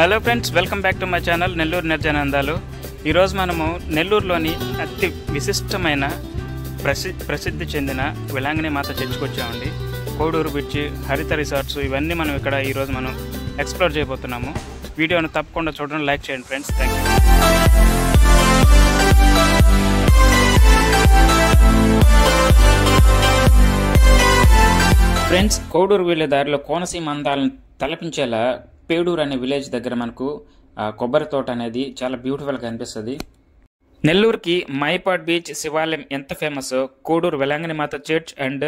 Hello friends, welcome back to my channel Nellore నిర్జనందాలు. ఈరోజు మనము నెల్లూరులోని అతి విశిష్టమైన ప్రసిద్ధి చెందిన వేలాంగిణి మాత చర్చికి వచ్చామండి. కోడూరు బీచ్, హరిత రిసార్ట్స్ ఇవన్నీ మనం ఇక్కడ ఈరోజు మనం ఎక్స్ప్లోర్ చేయబోతున్నాము. వీడియోను తప్పకుండా చూడండి, లైక్ చేయండి friends. Thank you. Friends, Koduru వెళ్ళే దారిలో కోనసీమ అందాలను తలపించేలా పేడూరు అనే విలేజ్ దగ్గర మనకు కొబ్బరి తోట అనేది చాలా బ్యూటిఫుల్గా కనిపిస్తుంది. నెల్లూరుకి మైపాడ్ బీచ్, శివాలయం ఎంత famous, Koduru Velangini Mata church and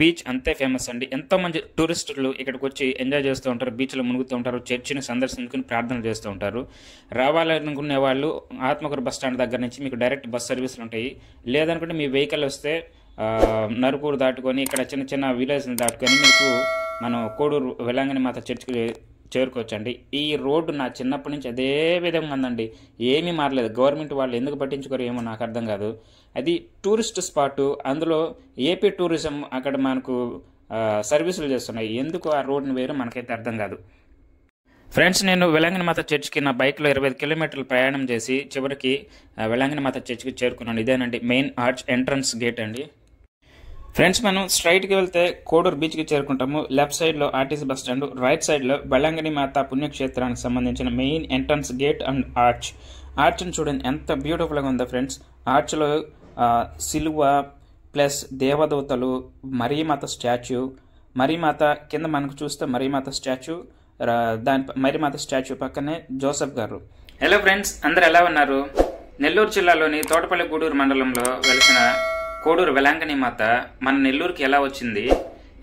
beach అంతే ఫేమస్ అండి. ఎంతోమంది టూరిస్టులు ఇక్కడికి వచ్చి ఎంజాయ్ చేస్తూ ఉంటారు, బీచ్లో మునుగుతూ ఉంటారు, చర్చిని సందర్శించుకుని ప్రార్థనలు చేస్తూ ఉంటారు. రావాలనుకునే వాళ్ళు ఆత్మకూరు బస్ స్టాండ్ దగ్గర నుంచి మీకు డైరెక్ట్ బస్ సర్వీసులు ఉంటాయి. లేదనుకుంటే మీ వెహికల్ వస్తే నరుకూరు దాటుకొని ఇక్కడ చిన్న చిన్న విలేజ్ని దాటుకొని మీకు మనం కోడూరు వేలాంగిణి మాత చర్చికి చేరుకోవచ్చండి. ఈ రోడ్డు నా చిన్నప్పటి నుంచి అదే విధంగా ఉందండి, ఏమీ మారలేదు. గవర్నమెంట్ వాళ్ళు ఎందుకు పట్టించుకోరు ఏమో నాకు అర్థం కాదు. అది టూరిస్ట్ స్పాటు, అందులో ఏపీ టూరిజం అక్కడ మనకు సర్వీసులు చేస్తున్నాయి. ఎందుకు ఆ రోడ్ని వేరు మనకైతే అర్థం కాదు. ఫ్రెండ్స్, నేను వేలాంగిణి మాత చర్చికి నా బైక్లో 25 కిలోమీటర్లు ప్రయాణం చేసి చివరికి వేలాంగిణి మాత చర్చికి చేరుకున్నాను. ఇదేనండి మెయిన్ ఆర్చ్ ఎంట్రన్స్ గేట్ అండి. ఫ్రెండ్స్, మనం స్ట్రైట్కి వెళ్తే కోడూరు బీచ్కి చేరుకుంటాము. లెఫ్ట్ సైడ్లో ఆర్టీసీ బస్ స్టాండ్, రైట్ సైడ్లో వేలాంగిణి మాత పుణ్యక్షేత్రానికి సంబంధించిన మెయిన్ ఎంట్రన్స్ గేట్ అండ్ ఆర్చ్ని చూడండి ఎంత బ్యూటిఫుల్గా ఉందో ఫ్రెండ్స్. ఆర్చ్లో సిలువ ప్లస్ దేవదూతలు, మరీమాత స్టాచ్యూ, మరీమాత కింద మనకు చూస్తే మరీమాత స్టాచ్యూ, మరీమాత స్టాచ్యూ పక్కనే జోసెఫ్ గారు. హలో ఫ్రెండ్స్, అందరు ఎలా ఉన్నారు? నెల్లూరు జిల్లాలోని తోటపల్లి గూడూరు మండలంలో వెలిసిన కోడూరు వేలాంగిణి మాత మన నెల్లూరుకి ఎలా వచ్చింది?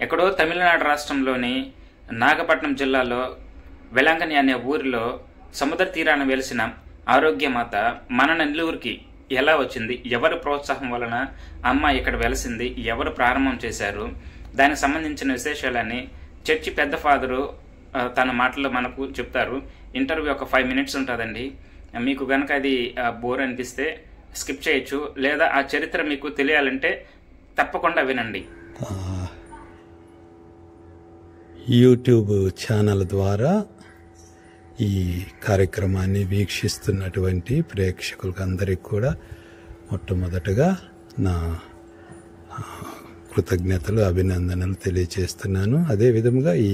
ఎక్కడో తమిళనాడు రాష్ట్రంలోని నాగపట్నం జిల్లాలో వేలాంగిణి అనే ఊరిలో సముద్ర తీరాన వెలిసిన ఆరోగ్యమాత మన నెల్లూరుకి ఎలా వచ్చింది? ఎవరి ప్రోత్సాహం వలన అమ్మ ఇక్కడ వెలిసింది? ఎవరు ప్రారంభం చేశారు? దానికి సంబంధించిన విశేషాలని చర్చి పెద్ద ఫాదరు తన మాటల్లో మనకు చెప్తారు. ఇంటర్వ్యూ ఒక 5 minutes ఉంటుందండి. మీకు కనుక అది బోర్ అనిపిస్తే స్కిప్ చేయొచ్చు, లేదా ఆ చరిత్ర మీకు తెలియాలంటే తప్పకుండా వినండి. యూట్యూబ్ ఛానల్ ద్వారా ఈ కార్యక్రమాన్ని వీక్షిస్తున్నటువంటి ప్రేక్షకులకు అందరికీ కూడా మొట్టమొదటగా నా కృతజ్ఞతలు, అభినందనలు తెలియజేస్తున్నాను. అదేవిధంగా ఈ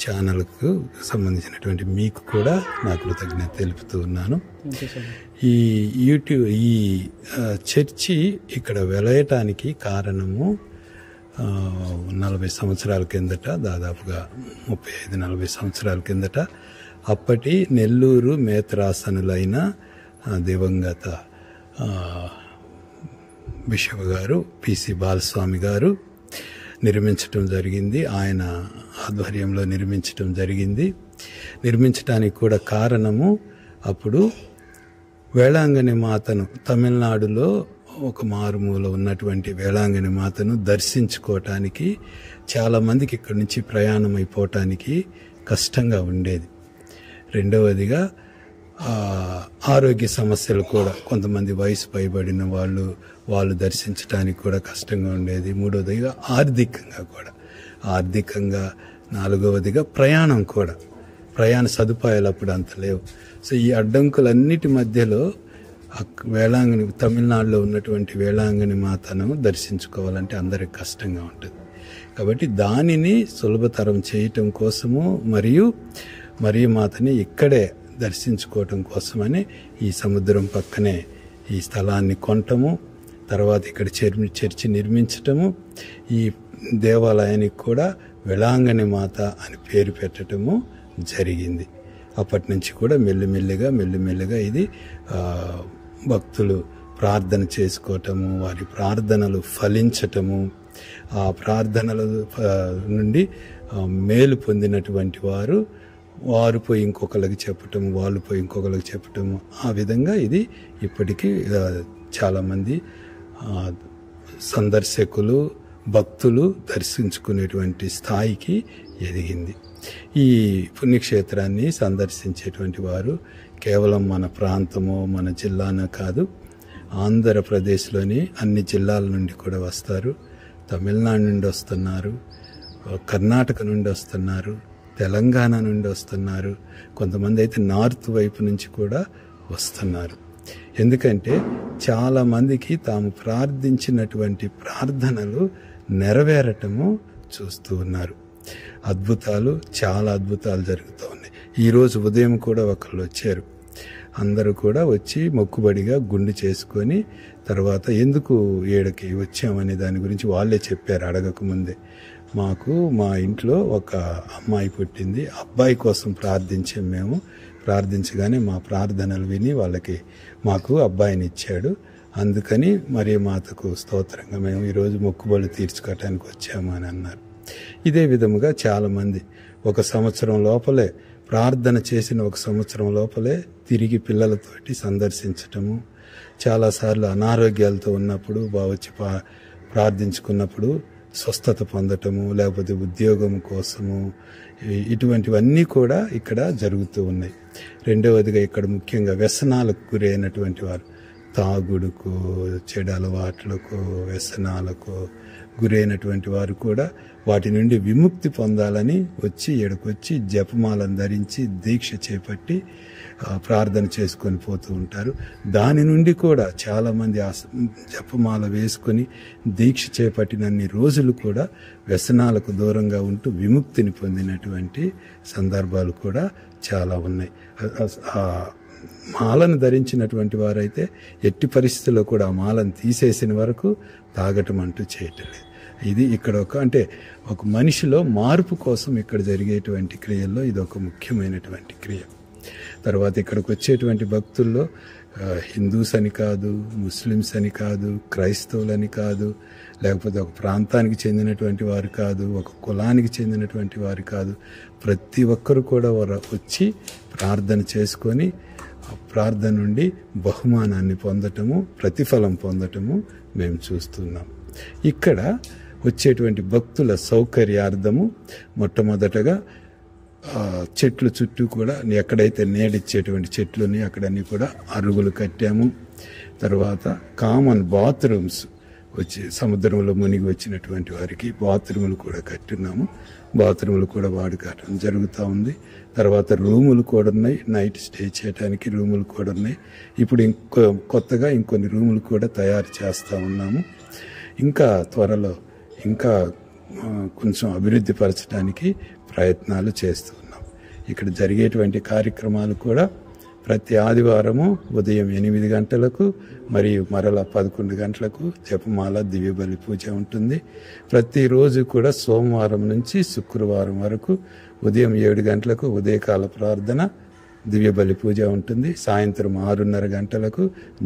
ఛానల్కు సంబంధించినటువంటి మీకు కూడా నా కృతజ్ఞత తెలుపుతూ ఉన్నాను. ఈ చర్చి ఇక్కడ వెలయటానికి కారణము 40 సంవత్సరాల కిందట, దాదాపుగా 35-40 సంవత్సరాల కిందట అప్పటి నెల్లూరు మేత్రాసనులైన దివంగత బిషప్ గారు పిసి బాలస్వామి గారు నిర్మించటం జరిగింది. ఆయన ఆధ్వర్యంలో నిర్మించటం జరిగింది. నిర్మించటానికి కూడా కారణము అప్పుడు వేలాంగిణి మాతను, తమిళనాడులో ఒక మారుమూల ఉన్నటువంటి వేలాంగిణి మాతను దర్శించుకోవటానికి చాలామందికి ఇక్కడి నుంచి ప్రయాణం అయిపోవటానికి కష్టంగా ఉండేది. రెండవదిగా ఆరోగ్య సమస్యలు కూడా, కొంతమంది వయసు పైబడిన వాళ్ళు దర్శించడానికి కూడా కష్టంగా ఉండేది. మూడవదిగా ఆర్థికంగా, నాలుగవదిగా ప్రయాణ సదుపాయాలు అప్పుడు అంత లేవు. సో ఈ అడ్డంకులన్నిటి మధ్యలో వేలాంగిణి, తమిళనాడులో ఉన్నటువంటి వేలాంగిణి మాతను దర్శించుకోవాలంటే అందరికి కష్టంగా ఉంటుంది. కాబట్టి దానిని సులభతరం చేయటం కోసము మరియు మాతని ఇక్కడే దర్శించుకోవటం కోసమని ఈ సముద్రం పక్కనే ఈ స్థలాన్ని కొనటము, తర్వాత ఇక్కడ చర్చి నిర్మించటము, ఈ దేవాలయానికి కూడా వేలాంగిణి మాత అని పేరు పెట్టడము జరిగింది. అప్పటి నుంచి కూడా మెల్లిమెల్లిగా ఇది భక్తులు ప్రార్థన చేసుకోవటము, వారి ప్రార్థనలు ఫలించటము, ఆ ప్రార్థనల నుండి మేలు పొందినటువంటి వారు పోయి ఇంకొకరికి చెప్పటము, వాళ్ళు పోయి ఇంకొకరికి చెప్పటము, ఆ విధంగా ఇది ఇప్పటికీ చాలామంది సందర్శకులు, భక్తులు దర్శించుకునేటువంటి స్థాయికి ఎదిగింది. ఈ పుణ్యక్షేత్రాన్ని సందర్శించేటువంటి వారు కేవలం మన ప్రాంతమో మన జిల్లానో కాదు, ఆంధ్రప్రదేశ్లోని అన్ని జిల్లాల నుండి కూడా వస్తారు. తమిళనాడు నుండి వస్తున్నారు, కర్ణాటక నుండి వస్తున్నారు, తెలంగాణ నుండి వస్తున్నారు, కొంతమంది అయితే నార్త్ వైపు నుంచి కూడా వస్తున్నారు. ఎందుకంటే చాలామందికి తాము ప్రార్థించినటువంటి ప్రార్థనలు నెరవేరటము చూస్తూ ఉన్నారు. అద్భుతాలు, చాలా అద్భుతాలు జరుగుతూ ఉన్నాయి. ఈరోజు ఉదయం కూడా ఒకళ్ళు వచ్చారు. అందరూ కూడా వచ్చి మొక్కుబడిగా గుండు చేసుకొని తర్వాత ఎందుకు ఏడకి వచ్చామనే దాని గురించి వాళ్ళే చెప్పారు అడగకముందే. మాకు మా ఇంట్లో ఒక అమ్మాయి పుట్టింది, అబ్బాయి కోసం ప్రార్థించాం. మేము ప్రార్థించగానే మా ప్రార్థనలు విని మాకు అబ్బాయిని ఇచ్చాడు. అందుకని మరియ మాతకు స్తోత్రంగా మేము ఈరోజు మొక్కుబడులు తీర్చుకోవటానికి వచ్చాము అని అన్నారు. ఇదే విధముగా చాలామంది 1 సంవత్సరం లోపలే ప్రార్థన చేసిన 1 సంవత్సరం లోపలే తిరిగి పిల్లలతోటి సందర్శించటము, చాలాసార్లు అనారోగ్యాలతో ఉన్నప్పుడు వచ్చి ప్రార్థించుకున్నప్పుడు స్వస్థత పొందటము, లేకపోతే ఉద్యోగం కోసము, ఇటువంటివన్నీ కూడా ఇక్కడ జరుగుతూ ఉన్నాయి. రెండవదిగా ఇక్కడ ముఖ్యంగా వ్యసనాలకు గురైనటువంటి వారు, తాగుడుకు, చెడు అలవాట్లకు, వ్యసనాలకు గురైనటువంటి వారు కూడా వాటి నుండి విముక్తి పొందాలని వచ్చి ఎడకొచ్చి జపమాలను ధరించి దీక్ష చేపట్టి ప్రార్థన చేసుకొని పోతూ ఉంటారు. దాని నుండి కూడా చాలామంది జపమాల వేసుకొని దీక్ష చేపట్టినన్ని రోజులు కూడా వ్యసనాలకు దూరంగా ఉంటూ విముక్తిని పొందినటువంటి సందర్భాలు కూడా చాలా ఉన్నాయి. ఆ మాలను ధరించినటువంటి వారైతే ఎట్టి పరిస్థితుల్లో కూడా ఆ మాలను తీసేసిన వరకు తాగటం అంటూ చేయటం లేదు. ఇది ఇక్కడ ఒక మనిషిలో మార్పు కోసం ఇక్కడ జరిగేటువంటి క్రియల్లో ఇది ఒక ముఖ్యమైనటువంటి క్రియ. తర్వాత ఇక్కడికి వచ్చేటువంటి భక్తుల్లో హిందూస్ అని కాదు, ముస్లిమ్స్ అని కాదు, క్రైస్తవులని కాదు, లేకపోతే ఒక ప్రాంతానికి చెందినటువంటి వారు కాదు, ఒక కులానికి చెందినటువంటి వారు కాదు. ప్రతి ఒక్కరు కూడా వచ్చి ప్రార్థన చేసుకొని ప్రార్థన నుండి బహుమానాన్ని పొందటము, ప్రతిఫలం పొందటము మేము చూస్తున్నాం. ఇక్కడ వచ్చేటువంటి భక్తుల సౌకర్యార్థము మొట్టమొదటగా చెట్లు చుట్టూ కూడా ఎక్కడైతే నీడిచ్చేటువంటి చెట్లుని అక్కడన్నీ కూడా అరుగులు కట్టాము. తర్వాత కామన్ బాత్రూమ్స్ వచ్చి సముద్రంలో మునిగి వచ్చినటువంటి వారికి బాత్రూములు కూడా కట్టున్నాము. బాత్రూములు కూడా వాడుకోవడం జరుగుతూ ఉంది. తర్వాత రూములు కూడా ఉన్నాయి, నైట్ స్టే చేయడానికి రూములు కూడా ఉన్నాయి. ఇప్పుడు కొత్తగా ఇంకొన్ని రూములు కూడా తయారు చేస్తూ ఉన్నాము. ఇంకా త్వరలో ఇంకా కొంచెం అభివృద్ధి పరచడానికి ప్రయత్నాలు చేస్తూ ఉన్నాం. ఇక్కడ జరిగేటువంటి కార్యక్రమాలు కూడా ప్రతి ఆదివారము ఉదయం 8 గంటలకు మరియు మరలా 11 గంటలకు జపమాల దివ్యబలి పూజ ఉంటుంది. ప్రతిరోజు కూడా సోమవారం నుంచి శుక్రవారం వరకు ఉదయం 7 గంటలకు ఉదయకాల ప్రార్థన దివ్యబలి పూజ ఉంటుంది. సాయంత్రం 6:30 గంటలకు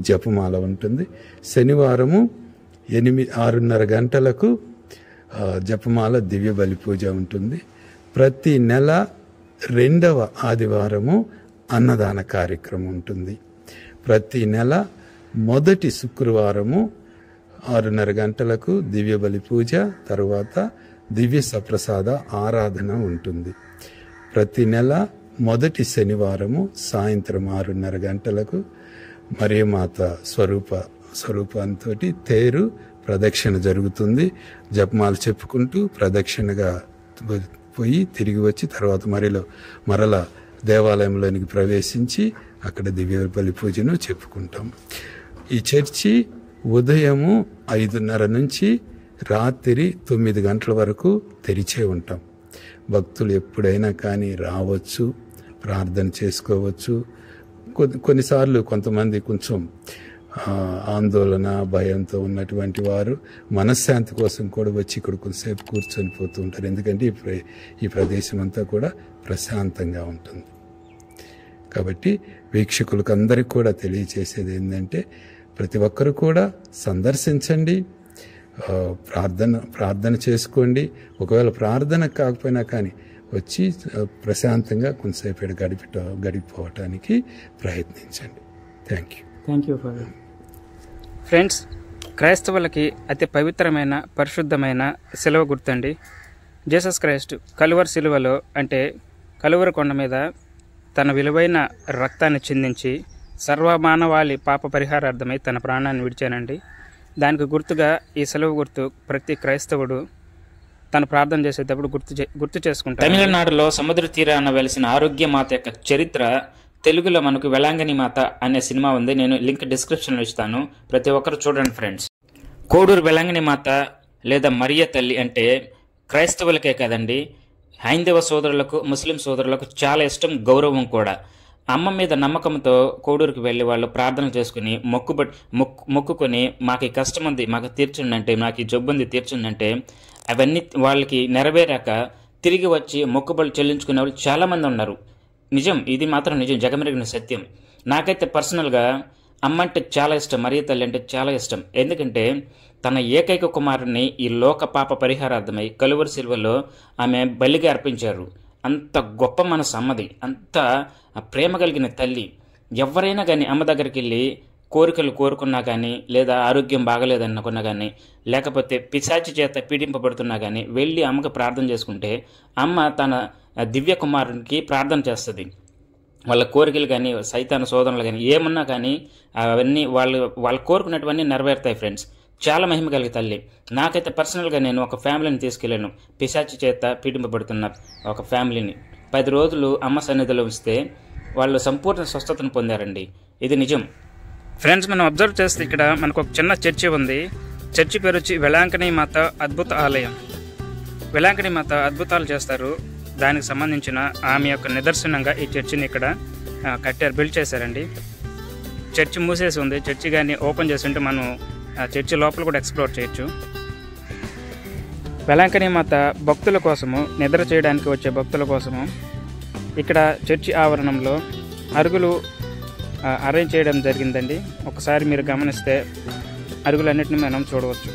జపమాల ఉంటుంది. శనివారము 6:30 గంటలకు జపమాల దివ్యబలి పూజ ఉంటుంది. ప్రతి నెల 2వ ఆదివారము అన్నదాన కార్యక్రమం ఉంటుంది. ప్రతి నెల మొదటి శుక్రవారము 6:30 గంటలకు దివ్యబలి పూజ, తర్వాత దివ్య సప్రసాద ఆరాధన ఉంటుంది. ప్రతి నెల మొదటి శనివారము సాయంత్రం 6:30 గంటలకు మరియమాత స్వరూపంతో తేరు ప్రదక్షిణ జరుగుతుంది. జపమాలు చెప్పుకుంటూ ప్రదక్షిణగా పోయి తిరిగి వచ్చి తర్వాత మరలా దేవాలయంలోనికి ప్రవేశించి అక్కడ దివ్యబలి పూజను చెప్పుకుంటాం. ఈ చర్చి ఉదయము 5:30 నుంచి రాత్రి 9 గంటల వరకు తెరిచే ఉంటాం. భక్తులు ఎప్పుడైనా కానీ రావచ్చు, ప్రార్థన చేసుకోవచ్చు. కొన్నిసార్లు కొంతమంది కొంచెం ఆందోళన, భయంతో ఉన్నటువంటి వారు మనశ్శాంతి కోసం కూడా వచ్చి ఇక్కడ కొంతసేపు కూర్చొని పోతూ ఉంటారు. ఎందుకంటే ఈ ప్రదేశం అంతా కూడా ప్రశాంతంగా ఉంటుంది. కాబట్టి వీక్షకులకు అందరికీ కూడా తెలియచేసేది ఏంటంటే ప్రతి ఒక్కరు కూడా సందర్శించండి, ప్రార్థన చేసుకోండి. ఒకవేళ ప్రార్థన కాకపోయినా కానీ వచ్చి ప్రశాంతంగా కొంతసేపు గడిపోవటానికి ప్రయత్నించండి. Thank you father. ఫ్రెండ్స్, క్రైస్తవులకి అతి పవిత్రమైన పరిశుద్ధమైన సిలువ గుర్తండి. జీసస్ క్రైస్ట్ కలువరి సిలువలో అంటే కలువరి కొండ మీద తన విలువైన రక్తాన్ని చిందించి సర్వమానవాళి పాప పరిహారార్థమై తన ప్రాణాన్ని విడిచానండి. దానికి గుర్తుగా ఈ సిలువ గుర్తు ప్రతి క్రైస్తవుడు తను ప్రార్థన చేసేటప్పుడు గుర్తు చేసుకుంటారు. తమిళనాడులో సముద్ర తీరాన వెలిసిన ఆరోగ్య మాత యొక్క చరిత్ర తెలుగులో మనకు వెలాంగని మాత అనే సినిమా ఉంది. నేను లింక్ డిస్క్రిప్షన్లో ఇస్తాను, ప్రతి ఒక్కరు చూడండి ఫ్రెండ్స్. కోడూరు వెలాంగని మాత లేదా మరియ తల్లి అంటే క్రైస్తవులకే కదండి, హైందవ సోదరులకు, ముస్లిం సోదరులకు చాలా ఇష్టం, గౌరవం కూడా. అమ్మ మీద నమ్మకంతో కోడూరుకి వెళ్ళి వాళ్ళు ప్రార్థన చేసుకుని మొక్కుకొని మాకు ఈ కష్టం ఉంది మాకు తీర్చుందంటే, నాకు ఈ జబ్బు ఉంది తీర్చుందంటే, అవన్నీ వాళ్ళకి నెరవేరాక తిరిగి వచ్చి మొక్కుబడులు చెల్లించుకునే వాళ్ళు చాలామంది ఉన్నారు. నిజం, ఇది మాత్రం నిజం, జగమెరిగిన సత్యం. నాకైతే పర్సనల్గా అమ్మ అంటే చాలా ఇష్టం, మరియ తల్లి అంటే చాలా ఇష్టం. ఎందుకంటే తన ఏకైక కుమారుని ఈ లోక పాప పరిహారార్థమై కలువరి శిలువలో ఆమె బలిగా అర్పించారు. అంత గొప్ప మనసు అమ్మది, అంత ప్రేమ కలిగిన తల్లి. ఎవరైనా కానీ అమ్మ దగ్గరికి వెళ్ళి కోరికలు కోరుకున్నా కానీ, లేదా ఆరోగ్యం బాగలేదనుకున్నా కానీ, లేకపోతే పిశాచి చేత పీడింపబడుతున్నా కానీ వెళ్ళి అమ్మకు ప్రార్థన చేసుకుంటే అమ్మ తన దివ్య కుమారునికి ప్రార్థన చేస్తుంది. వాళ్ళ కోరికలు కానీ, సైతాన శోధనలు కానీ ఏమన్నా కానీ అవన్నీ వాళ్ళు కోరుకున్నటువన్నీ నెరవేరుతాయి ఫ్రెండ్స్. చాలా మహిమ కలిగే తల్లి. నాకైతే పర్సనల్గా నేను ఒక ఫ్యామిలీని తీసుకెళ్ళాను, పిశాచి చేత పీడింపబడుతున్న ఒక ఫ్యామిలీని. 10 రోజులు అమ్మ సన్నిధిలో ఉంచితే వాళ్ళు సంపూర్ణ స్వస్థతను పొందారండి. ఇది నిజం ఫ్రెండ్స్. మనం అబ్జర్వ్ చేస్తే ఇక్కడ మనకు ఒక చిన్న చర్చి ఉంది. చర్చి పేరు వచ్చి వెలాంకని మాత అద్భుత ఆలయం. వెలాంకని మాత అద్భుతాలు చేస్తారు, దానికి సంబంధించిన ఆమె యొక్క నిదర్శనంగా ఈ చర్చిని ఇక్కడ కట్టారు, బిల్డ్ చేశారండి. చర్చి మూసేసి ఉంది, చర్చి కానీ ఓపెన్ చేసి ఉంటే మనం చర్చి లోపల కూడా ఎక్స్ప్లోర్ చేయొచ్చు. వెలాంకని మాత భక్తుల కోసము, నిద్ర చేయడానికి వచ్చే భక్తుల కోసము ఇక్కడ చర్చి ఆవరణంలో అరుగులు అరేంజ్ చేయడం జరిగిందండి. ఒకసారి మీరు గమనిస్తే అరుగులన్నిటిని మనం చూడవచ్చు.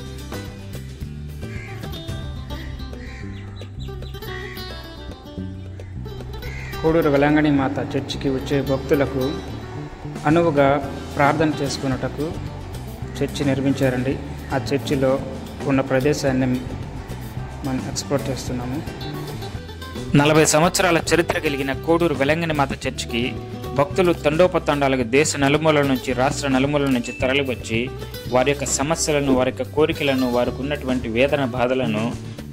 కోడూరు వెలాంగని మాత చర్చికి వచ్చే భక్తులకు అనువుగా ప్రార్థన చేసుకున్నటకు చర్చి నిర్మించారండి. ఆ చర్చిలో ఉన్న ప్రదేశాన్ని మనం ఎక్స్ప్లోర్ చేస్తున్నాము. 40 సంవత్సరాల చరిత్ర కలిగిన కోడూరు వెలంగని మాత చర్చికి భక్తులు తండోపతండాలకు దేశ నలుమూలల నుంచి, రాష్ట్ర నలుమూలల నుంచి తరలివచ్చి వారి యొక్క సమస్యలను, వారి యొక్క కోరికలను, వారికి ఉన్నటువంటి వేదన బాధలను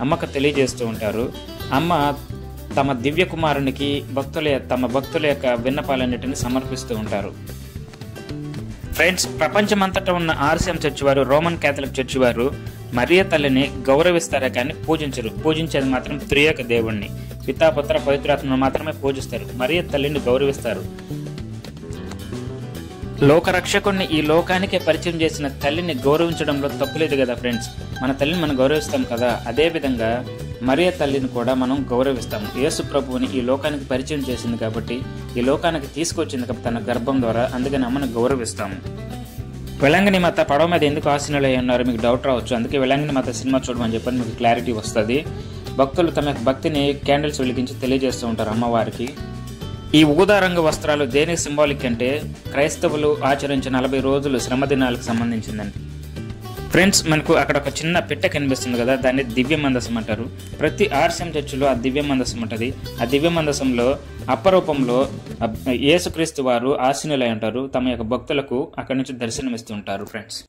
అమ్మకు తెలియజేస్తూ ఉంటారు. అమ్మ తమ దివ్య కుమారునికి తమ భక్తుల యొక్క విన్నపాలన్నిటిని సమర్పిస్తూ ఉంటారు. ఫ్రెండ్స్, ప్రపంచమంతటా ఉన్న ఆర్సిఎం చర్చి వారు, రోమన్ క్యాథలిక్ చర్చి వారు మరియ తల్లిని గౌరవిస్తారే కానీ పూజించరు. పూజించేది మాత్రం త్రియేక దేవుణ్ణి, పితాపుత్ర పవిత్రాత్మను మాత్రమే పూజిస్తారు. మరియ తల్లిని గౌరవిస్తారు. లోకరక్షకుడిని ఈ లోకానికే పరిచయం చేసిన తల్లిని గౌరవించడంలో తప్పులేదు కదా ఫ్రెండ్స్. మన తల్లిని మనం గౌరవిస్తాం కదా, అదేవిధంగా మరియ తల్లిని కూడా మనం గౌరవిస్తాము. యేసు ప్రభువుని ఈ లోకానికి పరిచయం చేసింది కాబట్టి, ఈ లోకానికి తీసుకొచ్చింది కాబట్టి తన గర్భం ద్వారా, అందుకని అమ్మను గౌరవిస్తాము. వెలంగని మాత పడవ మీద ఎందుకు ఆసీనులై ఉన్నారు మీకు డౌట్ రావచ్చు. అందుకే వెలంగని మాత సినిమా చూడమని చెప్పని మీకు క్లారిటీ వస్తుంది. భక్తులు తమ భక్తిని క్యాండిల్స్ వెలిగించి తెలియజేస్తూ ఉంటారు అమ్మవారికి. ఈ ఊదా రంగు వస్త్రాలు దేనికి సింబాలిక్ అంటే క్రైస్తవులు ఆచరించిన 40 రోజులు శ్రమ దినాలకు సంబంధించిందండి. ఫ్రెండ్స్, మనకు అక్కడ ఒక చిన్న పెట్టె కనిపిస్తుంది కదా, దాన్ని దివ్య మందసం అంటారు. ప్రతి ఆర్సిఎం చర్చిలో ఆ దివ్య మందసం ఉంటుంది. ఆ దివ్య మందసంలో అప్పరూపంలో యేసుక్రీస్తు వారు ఆసీనులై ఉంటారు. తమ యొక్క భక్తులకు అక్కడి నుంచి దర్శనమిస్తూ ఉంటారు. ఫ్రెండ్స్,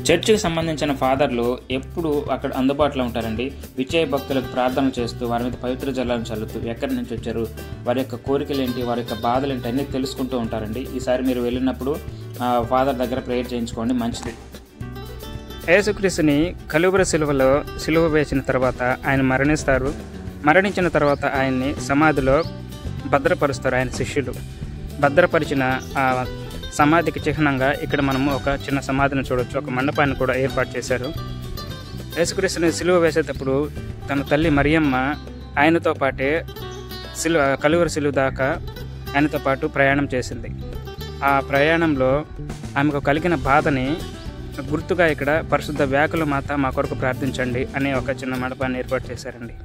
చర్చికి సంబంధించిన ఫాదర్లు ఎప్పుడు అక్కడ అందుబాటులో ఉంటారండి. విజయ భక్తులకు ప్రార్థన చేస్తూ, వారి మీద పవిత్ర జలాలను చల్లుతూ, ఎక్కడి నుంచి వచ్చారు, వారి యొక్క కోరికలు ఏంటి, వారి యొక్క బాధలు ఏంటి అన్నీ తెలుసుకుంటూ ఉంటారండి. ఈసారి మీరు వెళ్ళినప్పుడు ఫాదర్ దగ్గర ప్రేయర్ చేయించుకోండి, మంచిది. యేసుక్రీస్తుని కలువరి సిలువలో సిలువ వేసిన తర్వాత ఆయన మరణిస్తారు. మరణించిన తర్వాత ఆయన్ని సమాధిలో భద్రపరుస్తారు ఆయన శిష్యులు. భద్రపరిచిన ఆ సమాధికి చిహ్నంగా ఇక్కడ మనము ఒక చిన్న సమాధిని చూడవచ్చు. ఒక మండపాన్ని కూడా ఏర్పాటు చేశారు. యేసుక్రీస్తుని సిలువ వేసేటప్పుడు తన తల్లి మరియమ్మ ఆయనతో పాటే కలువరి సిలువ దాకా ఆయనతో పాటు ప్రయాణం చేసింది. ఆ ప్రయాణంలో ఆమెకు కలిగిన బాధని గుర్తుగా ఇక్కడ పరిశుద్ధ వ్యాకుల మాత మా కొరకు ప్రార్థించండి అనే ఒక చిన్న మండపాన్ని ఏర్పాటు చేశారండి.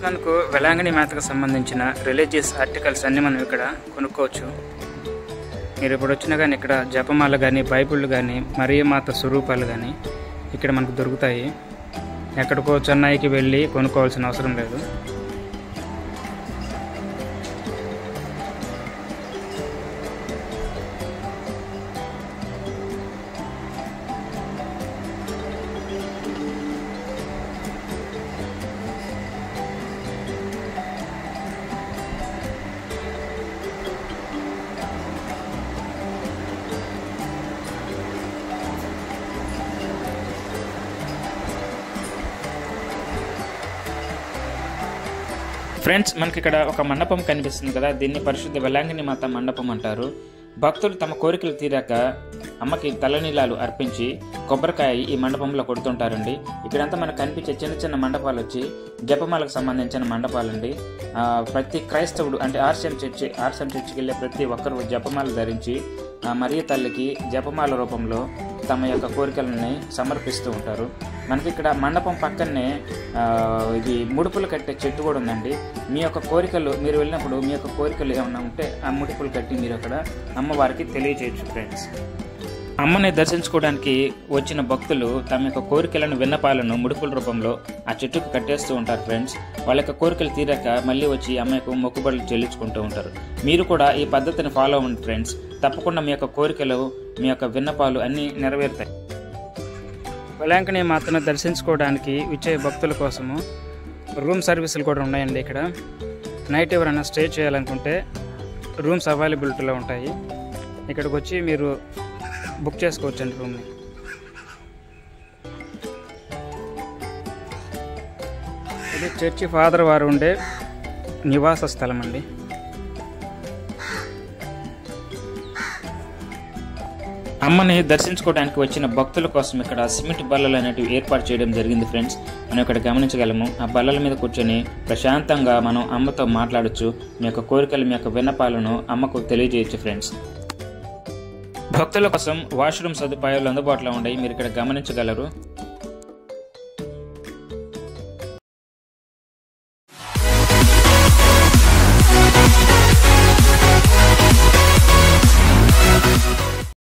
మనకు వేలాంగిణి మాతకు సంబంధించిన రిలీజియస్ ఆర్టికల్స్ అన్నీ మనం ఇక్కడ కొనుక్కోవచ్చు. మీరు ఇప్పుడు వచ్చినా కానీ ఇక్కడ జపమాల కానీ, బైబిళ్ళు కానీ, మరియమాత స్వరూపాలు కానీ ఇక్కడ మనకు దొరుకుతాయి. ఎక్కడికో చెన్నైకి వెళ్ళి కొనుక్కోవాల్సిన అవసరం లేదు. ఫ్రెండ్స్, మనకి ఇక్కడ ఒక మండపం కనిపిస్తుంది కదా, దీన్ని పరిశుద్ధ వేలాంగిణి మాత మండపం అంటారు. భక్తులు తమ కోరికలు తీరాక అమ్మకి తలనీలాలు అర్పించి కొబ్బరికాయ ఈ మండపంలో కొడుతుంటారండి. ఇక్కడంతా మనకు కనిపించే చిన్న చిన్న మండపాలు వచ్చి జపమాలకు సంబంధించిన మండపాలండి. ప్రతి క్రైస్తవుడు అంటే ఆర్సిఎం చర్చికి వెళ్ళే ప్రతి ఒక్కరు జపమాల ధరించి మరియ తల్లికి జపమాల రూపంలో తమ యొక్క కోరికలని సమర్పిస్తూ ఉంటారు. మనకి ఇక్కడ మండపం పక్కనే ఇది ముడుపులు కట్టే చెట్టు కూడా ఉందండి. మీ యొక్క కోరికలు మీరు వెళ్ళినప్పుడు మీ యొక్క కోరికలు ఏమన్నా ఉంటే ఆ ముడుపులు కట్టి మీరు అక్కడ అమ్మవారికి తెలియజేయచ్చు. ఫ్రెండ్స్, అమ్మని దర్శించుకోవడానికి వచ్చిన భక్తులు తమ యొక్క కోరికలను, విన్నపాలను ముడుపుల రూపంలో ఆ చెట్టుకు కట్టేస్తూ ఉంటారు. ఫ్రెండ్స్, వాళ్ళ యొక్క కోరికలు తీరాక మళ్ళీ వచ్చి అమ్మకు మొక్కుబడులు చెల్లించుకుంటూ ఉంటారు. మీరు కూడా ఈ పద్ధతిని ఫాలో అవ్వండి ఫ్రెండ్స్. తప్పకుండా మీ యొక్క కోరికలు, మీ యొక్క విన్నపాలు అన్నీ నెరవేరుతాయి. వేలాంగిణి మాతను దర్శించుకోవడానికి వచ్చే భక్తుల కోసము రూమ్ సర్వీసులు కూడా ఉన్నాయండి. ఇక్కడ నైట్ ఎవరైనా స్టే చేయాలనుకుంటే రూమ్స్ అవైలబిలిటీలో ఉంటాయి. ఇక్కడికి వచ్చి మీరు బుక్ చేసుకోవచ్చండి రూమ్ని. ఇది చర్చి ఫాదర్ వారు ఉండే నివాస స్థలం అండి. అమ్మని దర్శించుకోవడానికి వచ్చిన భక్తుల కోసం ఇక్కడ సిమెంట్ బల్లలు అనేటివి ఏర్పాటు చేయడం జరిగింది. ఫ్రెండ్స్, మనం ఇక్కడ గమనించగలము. ఆ బల్లల మీద కూర్చొని ప్రశాంతంగా మనం అమ్మతో మాట్లాడచ్చు. మీ యొక్క కోరికలు, మీ యొక్క విన్నపాలను అమ్మకు తెలియజేయచ్చు. ఫ్రెండ్స్, భక్తుల కోసం వాష్రూమ్ సదుపాయాలు అందుబాటులో ఉన్నాయి. మీరు ఇక్కడ గమనించగలరు.